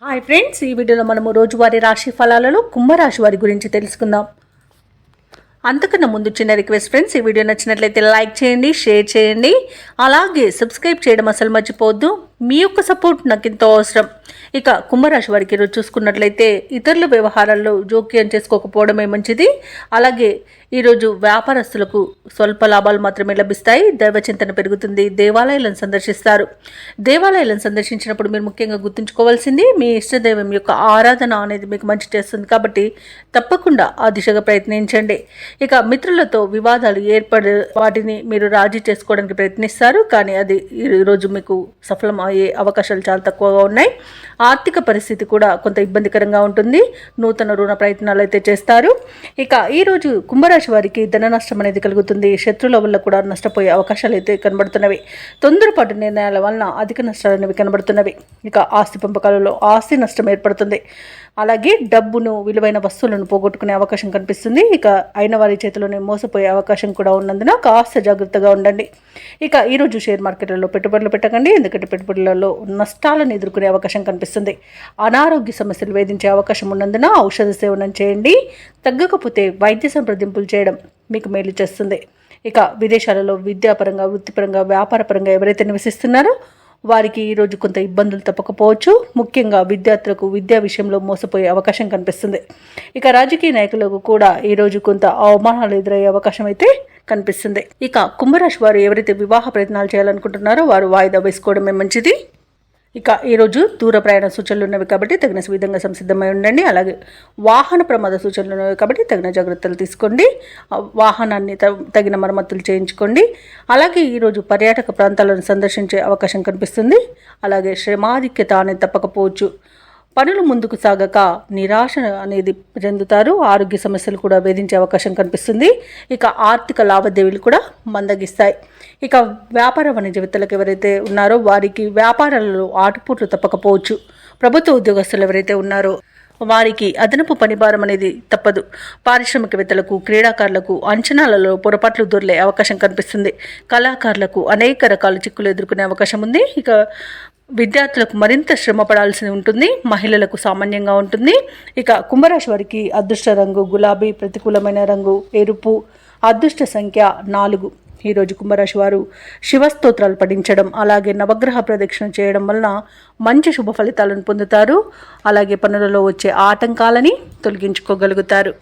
Hi friends, ఈ వీడియోలో మనము రోజువారీ రాశి ఫలాలలో కుంభరాశి వారి గురించి తెలుసుకుందాం. అంతకన్నా ముందు చిన్న రిక్వెస్ట్ ఫ్రెండ్స్, ఈ వీడియో నచ్చినట్లయితే లైక్ చేయండి, షేర్ చేయండి, అలాగే సబ్స్క్రైబ్ చేయడం అసలు మర్చిపోవద్దు. మీ యొక్క సపోర్ట్ నాకు ఎంతో అవసరం. ఇక కుంభరాశి వారికి ఈరోజు చూసుకున్నట్లయితే ఇతరుల వ్యవహారాల్లో జోక్యం చేసుకోకపోవడమే మంచిది. అలాగే ఈరోజు వ్యాపారస్తులకు స్వల్ప లాభాలు మాత్రమే లభిస్తాయి. దైవచింతన పెరుగుతుంది. దేవాలయాలను సందర్శిస్తారు. దేవాలయాలను సందర్శించినప్పుడు మీరు ముఖ్యంగా గుర్తుంచుకోవాల్సింది మీ ఇష్టదైవం యొక్క ఆరాధన అనేది మీకు మంచి చేస్తుంది. కాబట్టి తప్పకుండా ఆ దిశగా ప్రయత్నించండి. ఇక మిత్రులతో వివాదాలు ఏర్పడి వాటిని మీరు రాజీ చేసుకోవడానికి ప్రయత్నిస్తారు, కానీ అది ఈరోజు మీకు సఫలం అయ్యే అవకాశాలు చాలా తక్కువగా ఉన్నాయి. ఆర్థిక పరిస్థితి కూడా కొంత ఇబ్బందికరంగా ఉంటుంది. నూతన రుణ ప్రయత్నాలు అయితే చేస్తారు. ఇక ఈరోజు కుంభరాశి వారికి ధన నష్టం అనేది కలుగుతుంది. శత్రువుల వల్ల కూడా నష్టపోయే అవకాశాలు అయితే కనబడుతున్నవి. తొందరపాటు నిర్ణయాల వలన అధిక నష్టాలు అనేవి కనబడుతున్నవి. ఇక ఆస్తి పంపకాలలో ఆస్తి నష్టం ఏర్పడుతుంది. అలాగే డబ్బును, విలువైన వస్తువులను పోగొట్టుకునే అవకాశం కనిపిస్తుంది. ఇక అయిన వారి చేతిలోనే మోసపోయే అవకాశం కూడా ఉన్నందున కాస్త జాగ్రత్తగా ఉండండి. ఇక ఈరోజు షేర్ మార్కెట్లలో పెట్టుబడులు పెట్టకండి, ఎందుకంటే పెట్టుబడులలో నష్టాలను ఎదుర్కొనే అవకాశం కనిపిస్తుంది. అనారోగ్య సమస్యలు వేధించే అవకాశం ఉన్నందున ఔషధ సేవనం చేయండి. తగ్గకపోతే వైద్య సంప్రదింపులు చేయడం మీకు మేలు చేస్తుంది. ఇక విదేశాలలో విద్యాపరంగా, వృత్తిపరంగా, వ్యాపారపరంగా ఎవరైతే నివసిస్తున్నారో వారికి ఈరోజు కొంత ఇబ్బందులు తప్పకపోవచ్చు. ముఖ్యంగా విద్యార్థులకు విద్యా విషయంలో మోసపోయే అవకాశం కనిపిస్తుంది. ఇక రాజకీయ నాయకులకు కూడా ఈరోజు కొంత అవమానాలు ఎదురయ్యే అవకాశం అయితే కనిపిస్తుంది. ఇక కుంభరాశి వారు ఎవరైతే వివాహ ప్రయత్నాలు చేయాలనుకుంటున్నారో వారు వాయిదా వేసుకోవడమే మంచిది. ఇక ఈరోజు దూర ప్రయాణ సూచనలు ఉన్నవి కాబట్టి తగిన విధంగా సంసిద్ధమై ఉండండి. అలాగే వాహన ప్రమాద సూచనలు ఉన్నవి కాబట్టి తగిన జాగ్రత్తలు తీసుకోండి. వాహనాన్ని తగిన మరమ్మతులు చేయించుకోండి. అలాగే ఈరోజు పర్యాటక ప్రాంతాలను సందర్శించే అవకాశం కనిపిస్తుంది. అలాగే శ్రమాధిక్యత అనేది తప్పకపోవచ్చు. పనులు ముందుకు సాగక నిరాశ అనేది చెందుతారు. ఆరోగ్య సమస్యలు కూడా వేధించే అవకాశం కనిపిస్తుంది. ఇక ఆర్థిక లావాదేవీలు కూడా మందగిస్తాయి. ఇక వ్యాపార వాణిజ్యవేత్తలకు ఎవరైతే ఉన్నారో వారికి వ్యాపారాలలో ఆటుపోట్లు తప్పకపోవచ్చు. ప్రభుత్వ ఉద్యోగస్తులు ఎవరైతే ఉన్నారో వారికి అదనపు పనిభారం అనేది తప్పదు. పారిశ్రామికవేత్తలకు, క్రీడాకారులకు అంచనాలలో పొరపాట్లు దొర్లే అవకాశం కనిపిస్తుంది. కళాకారులకు అనేక రకాల చిక్కులు ఎదుర్కొనే అవకాశం ఉంది. ఇక విద్యార్థులకు మరింత శ్రమ పడాల్సి ఉంటుంది. మహిళలకు సామాన్యంగా ఉంటుంది. ఇక కుంభరాశి వారికి అదృష్ట రంగు గులాబీ, ప్రతికూలమైన రంగు ఎరుపు, అదృష్ట సంఖ్య 4. ఈరోజు కుంభరాశి వారు శివస్తోత్రాలు పఠించడం, అలాగే నవగ్రహ ప్రదక్షిణ చేయడం వలన మంచి శుభ ఫలితాలను పొందుతారు. అలాగే పనులలో వచ్చే ఆటంకాలని తొలగించుకోగలుగుతారు.